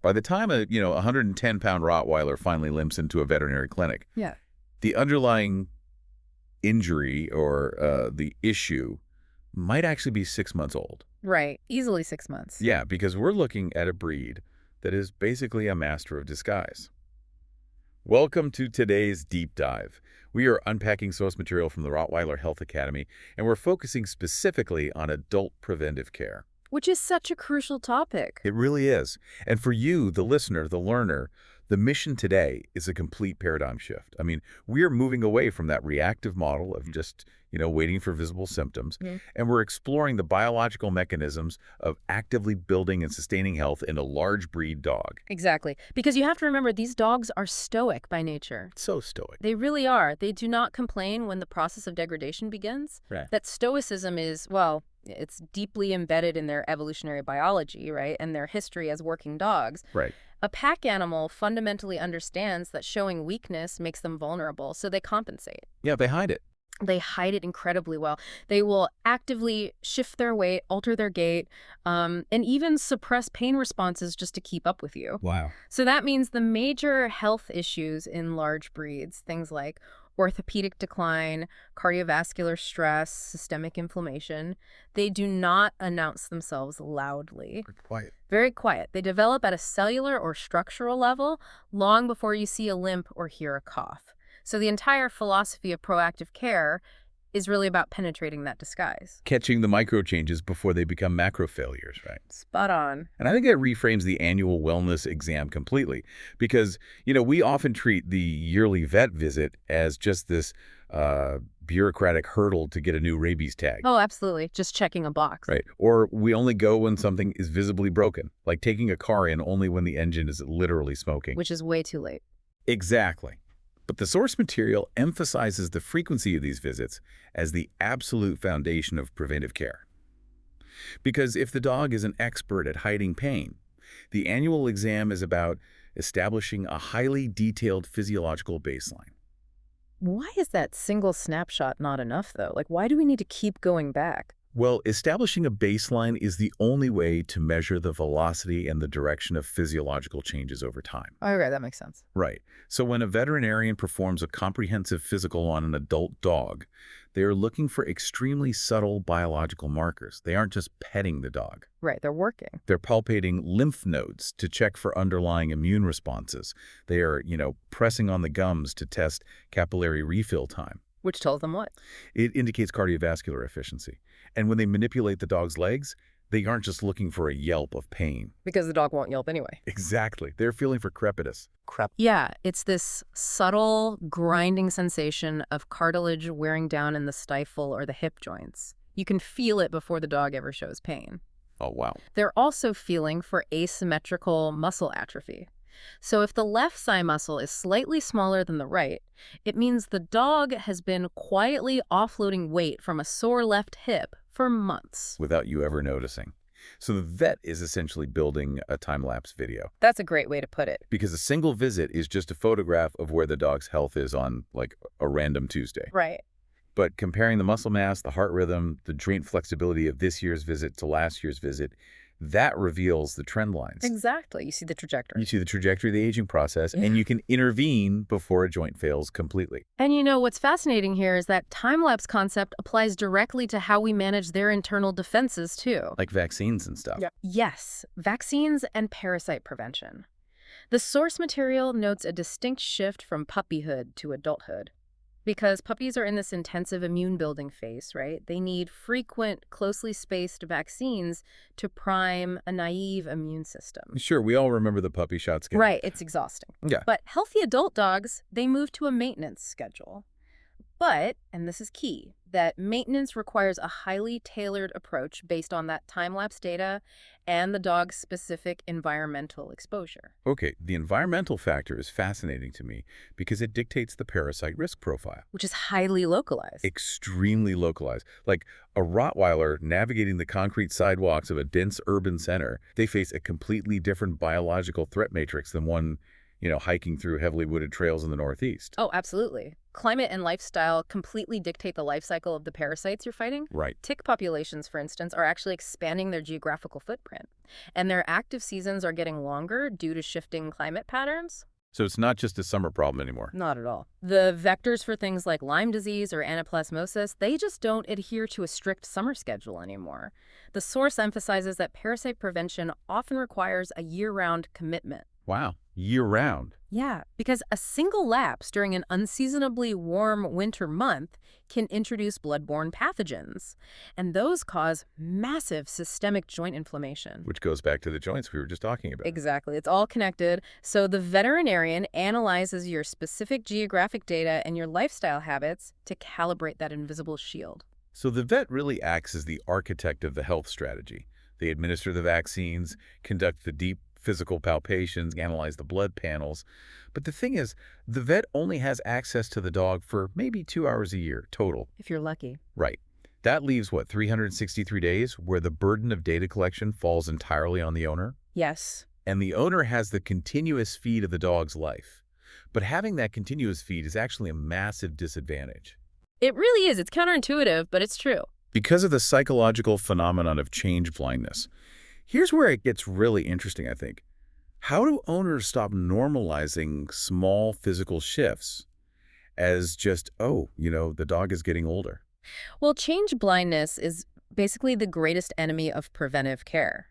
By the time a 110-pound Rottweiler finally limps into a veterinary clinic, Yeah. the underlying injury or the issue might actually be 6 months old. Right. Easily 6 months. Yeah, because we're looking at a breed that is basically a master of disguise. Welcome to today's deep dive. We are unpacking source material from the Rottweiler Health Academy, and we're focusing specifically on adult preventive care. Which is such a crucial topic. It really is. And for you, the listener, the learner, the mission today is a complete paradigm shift. I mean, we're moving away from that reactive model of just, waiting for visible symptoms, and we're exploring the biological mechanisms of actively building and sustaining health in a large breed dog. Exactly. Because you have to remember, these dogs are stoic by nature. So stoic. They really are. They do not complain when the process of degradation begins. Right. That stoicism is, well, it's deeply embedded in their evolutionary biology, right? And their history as working dogs. Right. A pack animal fundamentally understands that showing weakness makes them vulnerable, so they compensate. Yeah, they hide it. They hide it incredibly well. They will actively shift their weight, alter their gait, and even suppress pain responses just to keep up with you. Wow. So that means the major health issues in large breeds, things like orthopedic decline, cardiovascular stress, systemic inflammation, they do not announce themselves loudly. Quiet. Very quiet. They develop at a cellular or structural level long before you see a limp or hear a cough. So the entire philosophy of proactive care is really about penetrating that disguise. Catching the micro changes before they become macro failures, right? Spot on. And I think that reframes the annual wellness exam completely because, we often treat the yearly vet visit as just this bureaucratic hurdle to get a new rabies tag. Oh, absolutely. Just checking a box. Right. Or we only go when something is visibly broken, like taking a car in only when the engine is literally smoking. Which is way too late. Exactly. But the source material emphasizes the frequency of these visits as the absolute foundation of preventive care. Because if the dog is an expert at hiding pain, the annual exam is about establishing a highly detailed physiological baseline. Why is that single snapshot not enough, though? Like, why do we need to keep going back? Well, establishing a baseline is the only way to measure the velocity and the direction of physiological changes over time. Okay, that makes sense. Right. So when a veterinarian performs a comprehensive physical on an adult dog, they are looking for extremely subtle biological markers. They aren't just petting the dog. Right, they're working. They're palpating lymph nodes to check for underlying immune responses. They are, pressing on the gums to test capillary refill time. Which tells them what? It indicates cardiovascular efficiency. And when they manipulate the dog's legs, they aren't just looking for a yelp of pain. Because the dog won't yelp anyway. Exactly. They're feeling for crepitus. Yeah, it's this subtle, grinding sensation of cartilage wearing down in the stifle or the hip joints. You can feel it before the dog ever shows pain. Oh, wow. They're also feeling for asymmetrical muscle atrophy. So if the left thigh muscle is slightly smaller than the right, it means the dog has been quietly offloading weight from a sore left hip for months. Without you ever noticing. So the vet is essentially building a time-lapse video. That's a great way to put it. Because a single visit is just a photograph of where the dog's health is on, like, a random Tuesday. Right. But comparing the muscle mass, the heart rhythm, the joint flexibility of this year's visit to last year's visit, that reveals the trend lines. Exactly. You see the trajectory. You see the trajectory of the aging process, and you can intervene before a joint fails completely. And what's fascinating here is that time-lapse concept applies directly to how we manage their internal defenses, too. Like vaccines and stuff. Yep. Yes, vaccines and parasite prevention. The source material notes a distinct shift from puppyhood to adulthood. Because puppies are in this intensive immune-building phase, right? They need frequent, closely spaced vaccines to prime a naive immune system. Sure, we all remember the puppy shot schedule. Right, it's exhausting. Yeah. But healthy adult dogs, they move to a maintenance schedule. But, and this is key, that maintenance requires a highly tailored approach based on that time-lapse data and the dog's specific environmental exposure. Okay, the environmental factor is fascinating to me because it dictates the parasite risk profile. Which is highly localized. Extremely localized. Like a Rottweiler navigating the concrete sidewalks of a dense urban center, they face a completely different biological threat matrix than one, hiking through heavily wooded trails in the Northeast. Oh, absolutely. Climate and lifestyle completely dictate the life cycle of the parasites you're fighting. Right. Tick populations, for instance, are actually expanding their geographical footprint, and their active seasons are getting longer due to shifting climate patterns. So it's not just a summer problem anymore. Not at all. The vectors for things like Lyme disease or anaplasmosis, they just don't adhere to a strict summer schedule anymore. The source emphasizes that parasite prevention often requires a year-round commitment. Wow. Year-round. Yeah, because a single lapse during an unseasonably warm winter month can introduce blood-borne pathogens, and those cause massive systemic joint inflammation. Which goes back to the joints we were just talking about. Exactly. It's all connected. So the veterinarian analyzes your specific geographic data and your lifestyle habits to calibrate that invisible shield. So the vet really acts as the architect of the health strategy. They administer the vaccines, conduct the deep physical palpations, analyze the blood panels. But the thing is, the vet only has access to the dog for maybe 2 hours a year total. If you're lucky. Right. That leaves, 363 days where the burden of data collection falls entirely on the owner? Yes. And the owner has the continuous feed of the dog's life. But having that continuous feed is actually a massive disadvantage. It really is. It's counterintuitive, but it's true. Because of the psychological phenomenon of change blindness. Here's where it gets really interesting, I think. How do owners stop normalizing small physical shifts as just, the dog is getting older? Well, change blindness is basically the greatest enemy of preventive care.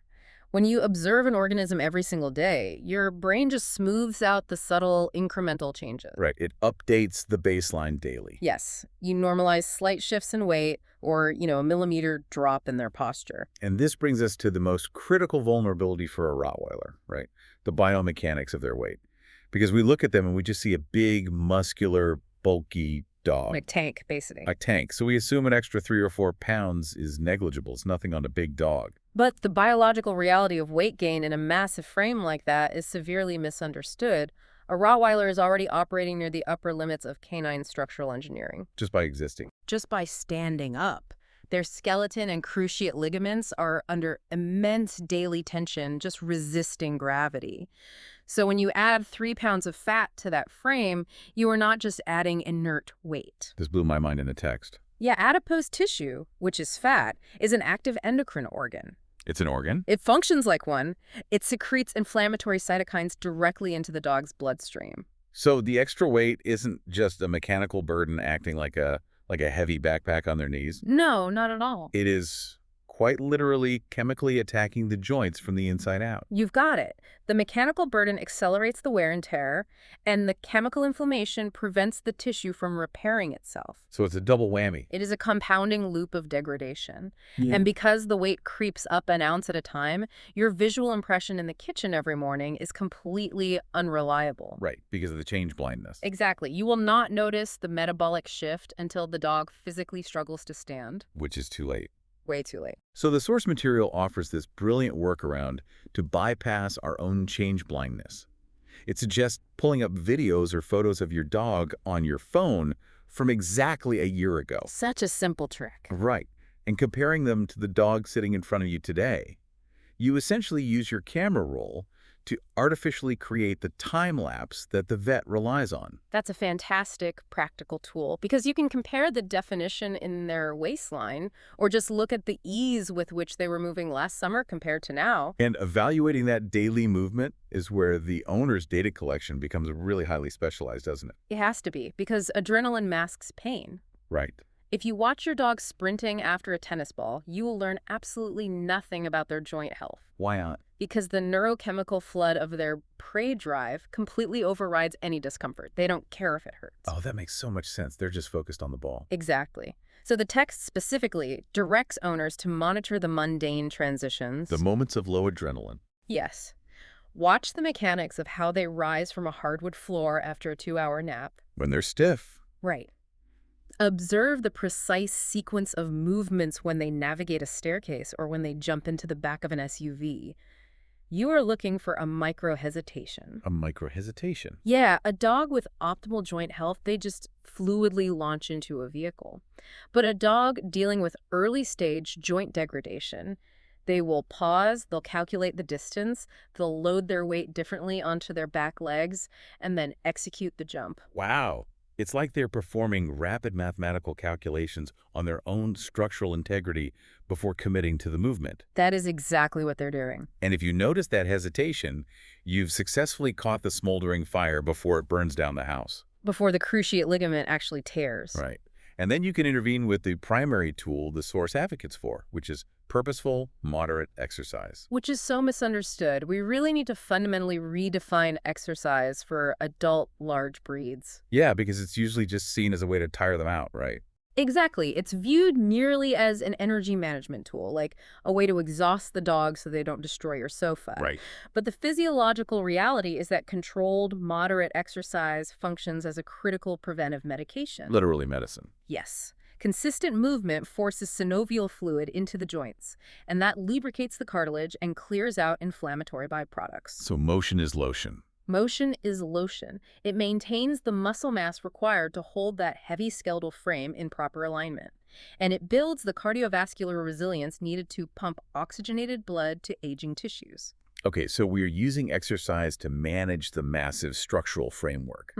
When you observe an organism every single day, your brain just smooths out the subtle incremental changes. Right. It updates the baseline daily. Yes. You normalize slight shifts in weight or, a millimeter drop in their posture. And this brings us to the most critical vulnerability for a Rottweiler, right? The biomechanics of their weight. Because we look at them and we just see a big, muscular, bulky dog. Like tank, basically. A tank. So we assume an extra 3 or 4 pounds is negligible. It's nothing on a big dog. But the biological reality of weight gain in a massive frame like that is severely misunderstood. A Rottweiler is already operating near the upper limits of canine structural engineering. Just by existing. Just by standing up. Their skeleton and cruciate ligaments are under immense daily tension, just resisting gravity. So when you add 3 pounds of fat to that frame, you are not just adding inert weight. This blew my mind in the text. Yeah, adipose tissue, which is fat, is an active endocrine organ. It's an organ? It functions like one. It secretes inflammatory cytokines directly into the dog's bloodstream. So the extra weight isn't just a mechanical burden acting like a heavy backpack on their knees? No, not at all. It is quite literally chemically attacking the joints from the inside out. You've got it. The mechanical burden accelerates the wear and tear, and the chemical inflammation prevents the tissue from repairing itself. So it's a double whammy. It is a compounding loop of degradation. Yeah. And because the weight creeps up an ounce at a time, your visual impression in the kitchen every morning is completely unreliable. Right, because of the change blindness. Exactly. You will not notice the metabolic shift until the dog physically struggles to stand. Which is too late. Way too late. So the source material offers this brilliant workaround to bypass our own change blindness. It suggests pulling up videos or photos of your dog on your phone from exactly a year ago. Such a simple trick. Right. And comparing them to the dog sitting in front of you today. You essentially use your camera roll to artificially create the time lapse that the vet relies on. That's a fantastic practical tool because you can compare the definition in their waistline or just look at the ease with which they were moving last summer compared to now. And evaluating that daily movement is where the owner's data collection becomes really highly specialized, doesn't it? It has to be because adrenaline masks pain. Right. If you watch your dog sprinting after a tennis ball, you will learn absolutely nothing about their joint health. Why not? Because the neurochemical flood of their prey drive completely overrides any discomfort. They don't care if it hurts. Oh, that makes so much sense. They're just focused on the ball. Exactly. So the text specifically directs owners to monitor the mundane transitions. The moments of low adrenaline. Yes. Watch the mechanics of how they rise from a hardwood floor after a 2-hour nap. When they're stiff. Right. Observe the precise sequence of movements when they navigate a staircase or when they jump into the back of an SUV. You are looking for a micro-hesitation. A micro-hesitation? Yeah, a dog with optimal joint health, they just fluidly launch into a vehicle. But a dog dealing with early-stage joint degradation, They will pause, they'll calculate the distance, they'll load their weight differently onto their back legs, and then execute the jump. Wow. It's like they're performing rapid mathematical calculations on their own structural integrity before committing to the movement. That is exactly what they're doing. And if you notice that hesitation, you've successfully caught the smoldering fire before it burns down the house. Before the cruciate ligament actually tears. Right. And then you can intervene with the primary tool the source advocates for, which is purposeful, moderate exercise. Which is so misunderstood. We really need to fundamentally redefine exercise for adult large breeds. Yeah, because it's usually just seen as a way to tire them out, right? Exactly. It's viewed merely as an energy management tool, like a way to exhaust the dog so they don't destroy your sofa. Right. But the physiological reality is that controlled, moderate exercise functions as a critical preventive medication. Literally medicine. Yes. Consistent movement forces synovial fluid into the joints, and that lubricates the cartilage and clears out inflammatory byproducts. So motion is lotion. Motion is lotion. It maintains the muscle mass required to hold that heavy skeletal frame in proper alignment. And it builds the cardiovascular resilience needed to pump oxygenated blood to aging tissues. Okay, so we're using exercise to manage the massive structural framework.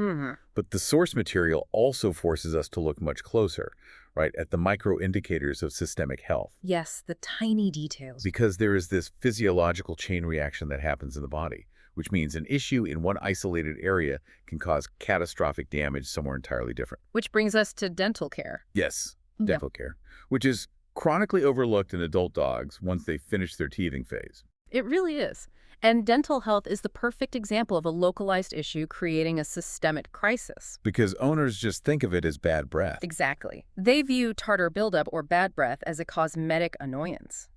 But the source material also forces us to look much closer, right, at the micro indicators of systemic health. Yes, the tiny details. Because there is this physiological chain reaction that happens in the body, which means an issue in one isolated area can cause catastrophic damage somewhere entirely different. Which brings us to dental care. Yes, dental care, which is chronically overlooked in adult dogs once they finish their teething phase. It really is. And dental health is the perfect example of a localized issue creating a systemic crisis. Because owners just think of it as bad breath. Exactly. They view tartar buildup or bad breath as a cosmetic annoyance.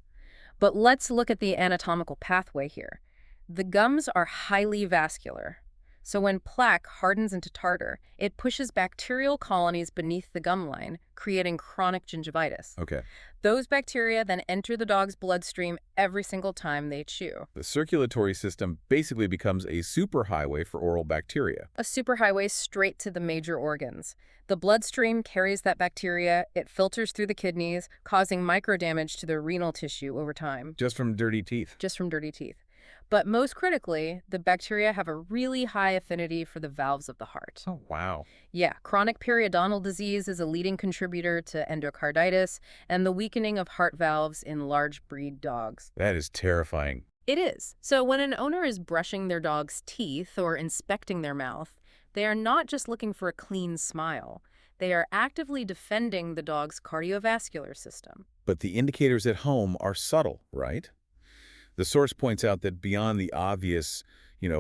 But let's look at the anatomical pathway here. The gums are highly vascular. So when plaque hardens into tartar, it pushes bacterial colonies beneath the gum line, creating chronic gingivitis. Okay. Those bacteria then enter the dog's bloodstream every single time they chew. The circulatory system basically becomes a superhighway for oral bacteria. A superhighway straight to the major organs. The bloodstream carries that bacteria, it filters through the kidneys, causing microdamage to the renal tissue over time. Just from dirty teeth. Just from dirty teeth. But most critically, the bacteria have a really high affinity for the valves of the heart. Oh, wow. Yeah, chronic periodontal disease is a leading contributor to endocarditis and the weakening of heart valves in large breed dogs. That is terrifying. It is. So when an owner is brushing their dog's teeth or inspecting their mouth, they are not just looking for a clean smile. They are actively defending the dog's cardiovascular system. But the indicators at home are subtle, right? The source points out that beyond the obvious,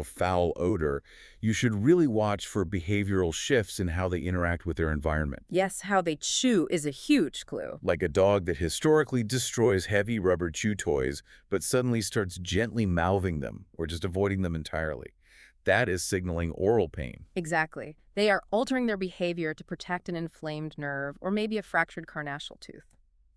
foul odor, you should really watch for behavioral shifts in how they interact with their environment. Yes, how they chew is a huge clue. Like a dog that historically destroys heavy rubber chew toys, but suddenly starts gently mouthing them or just avoiding them entirely. That is signaling oral pain. Exactly. They are altering their behavior to protect an inflamed nerve or maybe a fractured carnassial tooth.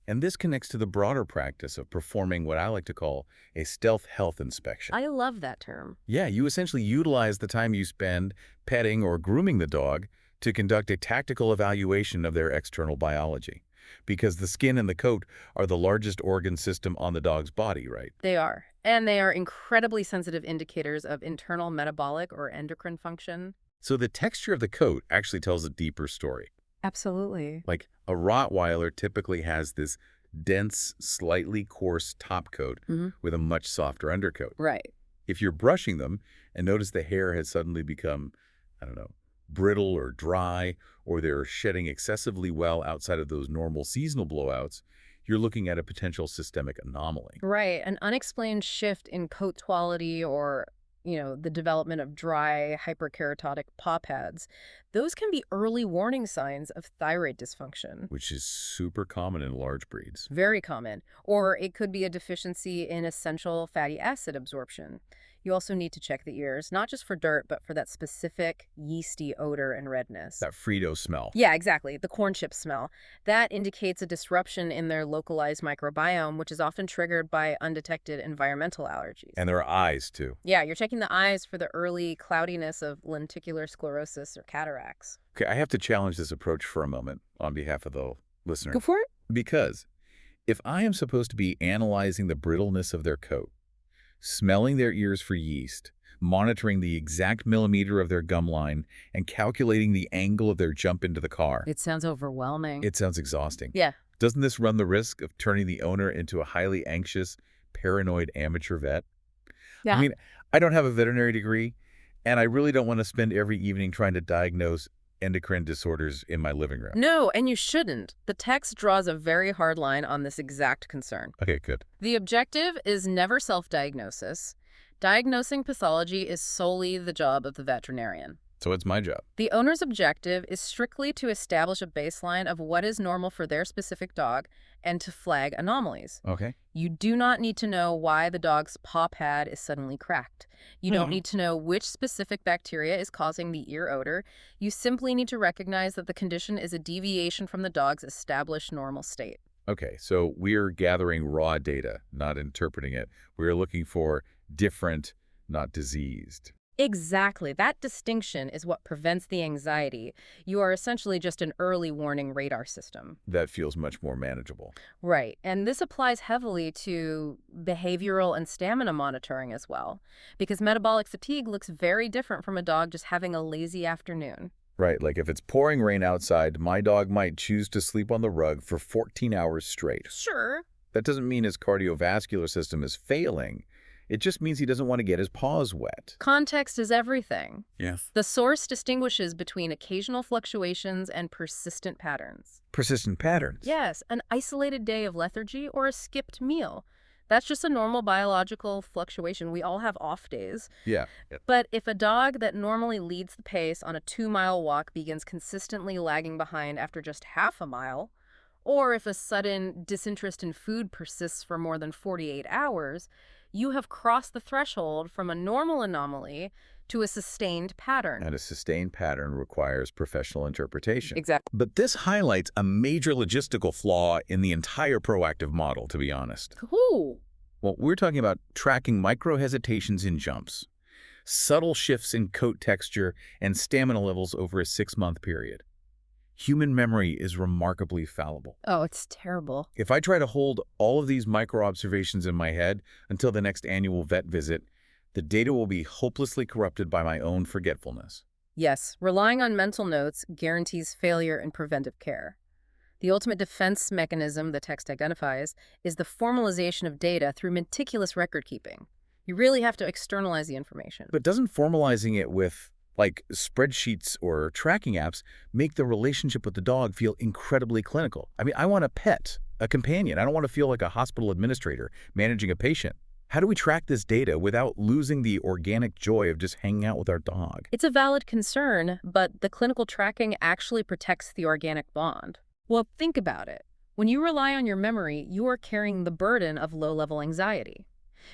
And this connects to the broader practice of performing what I like to call a stealth health inspection. I love that term. Yeah, you essentially utilize the time you spend petting or grooming the dog to conduct a tactical evaluation of their external biology. Because the skin and the coat are the largest organ system on the dog's body, right? They are. And they are incredibly sensitive indicators of internal metabolic or endocrine function. So the texture of the coat actually tells a deeper story. Absolutely. Like a Rottweiler typically has this dense, slightly coarse top coat with a much softer undercoat. Right. If you're brushing them and notice the hair has suddenly become, brittle or dry, or they're shedding excessively well outside of those normal seasonal blowouts, you're looking at a potential systemic anomaly. Right. An unexplained shift in coat quality or the development of dry, hyperkeratotic paw pads, those can be early warning signs of thyroid dysfunction. Which is super common in large breeds. Very common. Or it could be a deficiency in essential fatty acid absorption. You also need to check the ears, not just for dirt, but for that specific yeasty odor and redness. That Frito smell. Yeah, exactly. The corn chip smell. That indicates a disruption in their localized microbiome, which is often triggered by undetected environmental allergies. And their eyes, too. Yeah, you're checking the eyes for the early cloudiness of lenticular sclerosis or cataracts. Okay, I have to challenge this approach for a moment on behalf of the listener. Go for it. Because If I am supposed to be analyzing the brittleness of their coat, smelling their ears for yeast, monitoring the exact millimeter of their gum line, and calculating the angle of their jump into the car, It sounds overwhelming. it sounds exhausting. Yeah. Doesn't this run the risk of turning the owner into a highly anxious, paranoid amateur vet? I Yeah. mean, I don't have a veterinary degree, and I really don't want to spend every evening trying to diagnose endocrine disorders in my living room. No, and you shouldn't. The text draws a very hard line on this exact concern. Okay, good. The objective is never self-diagnosis. Diagnosing pathology is solely the job of the veterinarian. So it's my job. The owner's objective is strictly to establish a baseline of what is normal for their specific dog and to flag anomalies. Okay. You do not need to know why the dog's paw pad is suddenly cracked. You don't need to know which specific bacteria is causing the ear odor. You simply need to recognize that the condition is a deviation from the dog's established normal state. Okay, so we're gathering raw data, not interpreting it. We're looking for different, not diseased. Exactly. That distinction is what prevents the anxiety. You are essentially just an early warning radar system. That feels much more manageable. Right. And this applies heavily to behavioral and stamina monitoring as well, because metabolic fatigue looks very different from a dog just having a lazy afternoon. Right, like if it's pouring rain outside, my dog might choose to sleep on the rug for 14 hours straight. Sure. That doesn't mean his cardiovascular system is failing. It just means he doesn't want to get his paws wet. Context is everything. Yes. The source distinguishes between occasional fluctuations and persistent patterns. Persistent patterns. Yes, an isolated day of lethargy or a skipped meal. That's just a normal biological fluctuation. We all have off days. Yeah. But if a dog that normally leads the pace on a 2-mile walk begins consistently lagging behind after just half a mile, or if a sudden disinterest in food persists for more than 48 hours, you have crossed the threshold from a normal anomaly to a sustained pattern. And a sustained pattern requires professional interpretation. Exactly. But this highlights a major logistical flaw in the entire proactive model, to be honest. Ooh. Well, we're talking about tracking micro-hesitations in jumps, subtle shifts in coat texture, and stamina levels over a 6-month period. Human memory is remarkably fallible. Oh, it's terrible. If I try to hold all of these micro-observations in my head until the next annual vet visit, the data will be hopelessly corrupted by my own forgetfulness. Yes, relying on mental notes guarantees failure in preventive care. The ultimate defense mechanism the text identifies is the formalization of data through meticulous record-keeping. You really have to externalize the information. But doesn't formalizing it with, like, spreadsheets or tracking apps make the relationship with the dog feel incredibly clinical? I mean, I want a pet, a companion. I don't want to feel like a hospital administrator managing a patient. How do we track this data without losing the organic joy of just hanging out with our dog? It's a valid concern, but the clinical tracking actually protects the organic bond. Well, think about it. When you rely on your memory, you are carrying the burden of low-level anxiety.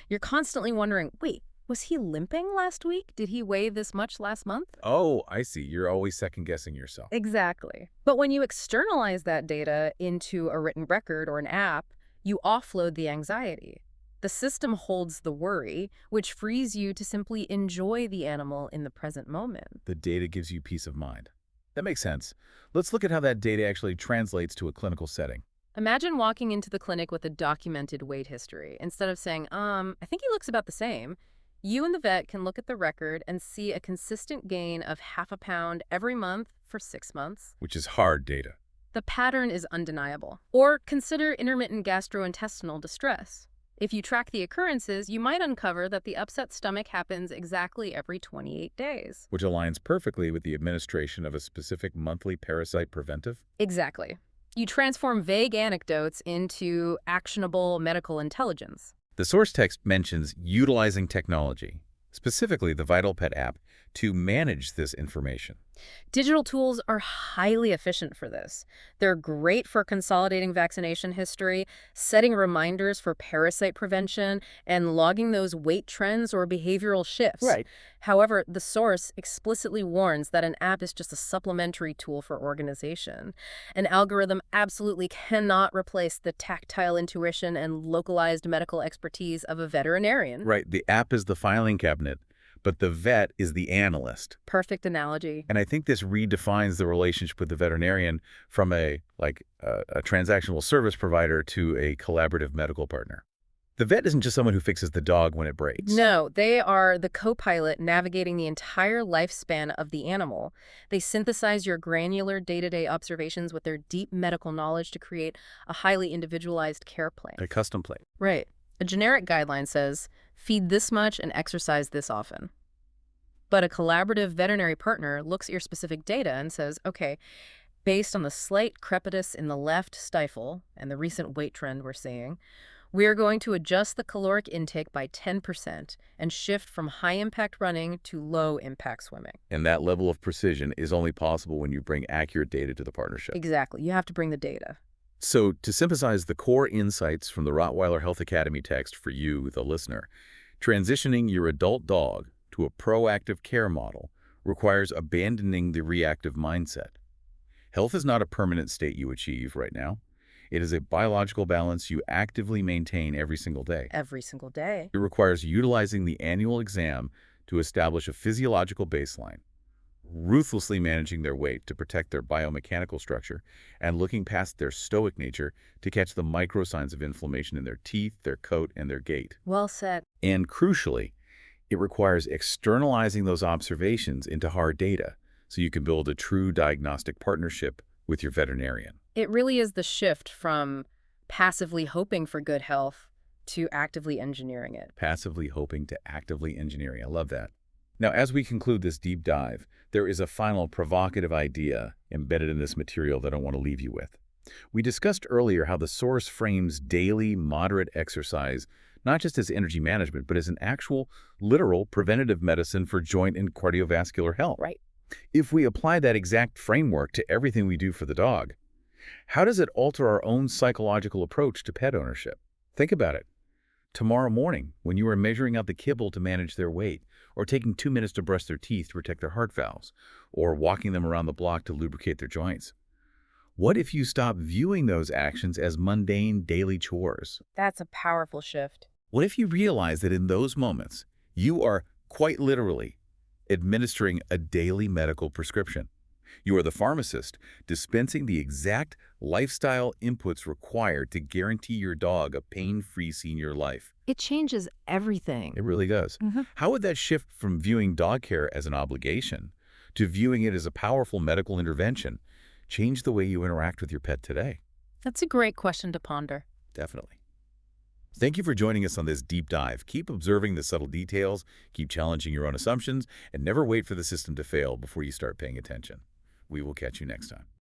You're constantly wondering, wait, was he limping last week? Did he weigh this much last month? Oh, I see. You're always second-guessing yourself. Exactly. But when you externalize that data into a written record or an app, you offload the anxiety. The system holds the worry, which frees you to simply enjoy the animal in the present moment. The data gives you peace of mind. That makes sense. Let's look at how that data actually translates to a clinical setting. Imagine walking into the clinic with a documented weight history. Instead of saying, I think he looks about the same, you and the vet can look at the record and see a consistent gain of ½ pound every month for 6 months. Which is hard data. The pattern is undeniable. Or consider intermittent gastrointestinal distress. If you track the occurrences, you might uncover that the upset stomach happens exactly every 28 days. Which aligns perfectly with the administration of a specific monthly parasite preventive. Exactly. You transform vague anecdotes into actionable medical intelligence. The source text mentions utilizing technology, specifically the VitalPet app, to manage this information. Digital tools are highly efficient for this. They're great for consolidating vaccination history, setting reminders for parasite prevention, and logging those weight trends or behavioral shifts. Right. However, the source explicitly warns that an app is just a supplementary tool for organization. An algorithm absolutely cannot replace the tactile intuition and localized medical expertise of a veterinarian. Right. The app is the filing cabinet, but the vet is the analyst. Perfect analogy. And I think this redefines the relationship with the veterinarian from a transactional service provider to a collaborative medical partner. The vet isn't just someone who fixes the dog when it breaks. No, they are the co-pilot navigating the entire lifespan of the animal. They synthesize your granular day-to-day observations with their deep medical knowledge to create a highly individualized care plan. A custom plate. Right. A generic guideline says, feed this much and exercise this often. But a collaborative veterinary partner looks at your specific data and says, okay, based on the slight crepitus in the left stifle and the recent weight trend we're seeing, we are going to adjust the caloric intake by 10% and shift from high-impact running to low-impact swimming. And that level of precision is only possible when you bring accurate data to the partnership. Exactly. You have to bring the data. So to synthesize the core insights from the Rottweiler Health Academy text for you, the listener, transitioning your adult dog to a proactive care model requires abandoning the reactive mindset. Health is not a permanent state you achieve right now. It is a biological balance you actively maintain every single day. Every single day. It requires utilizing the annual exam to establish a physiological baseline, ruthlessly managing their weight to protect their biomechanical structure, and looking past their stoic nature to catch the micro signs of inflammation in their teeth, their coat, and their gait. Well said. And crucially, it requires externalizing those observations into hard data so you can build a true diagnostic partnership with your veterinarian. It really is the shift from passively hoping for good health to actively engineering it. Passively hoping to actively engineering. I love that. Now, as we conclude this deep dive, there is a final provocative idea embedded in this material that I want to leave you with. We discussed earlier how the source frames daily, moderate exercise not just as energy management, but as an actual, literal preventative medicine for joint and cardiovascular health. Right. If we apply that exact framework to everything we do for the dog, how does it alter our own psychological approach to pet ownership? Think about it. Tomorrow morning, when you are measuring out the kibble to manage their weight, or taking 2 minutes to brush their teeth to protect their heart valves, or walking them around the block to lubricate their joints, what if you stop viewing those actions as mundane daily chores? That's a powerful shift. What if you realize that in those moments, you are quite literally administering a daily medical prescription? You are the pharmacist dispensing the exact lifestyle inputs required to guarantee your dog a pain-free senior life. It changes everything. It really does. How would that shift from viewing dog care as an obligation to viewing it as a powerful medical intervention change the way you interact with your pet today? That's a great question to ponder. Definitely. Thank you for joining us on this deep dive. Keep observing the subtle details, keep challenging your own assumptions, and never wait for the system to fail before you start paying attention. We will catch you next time.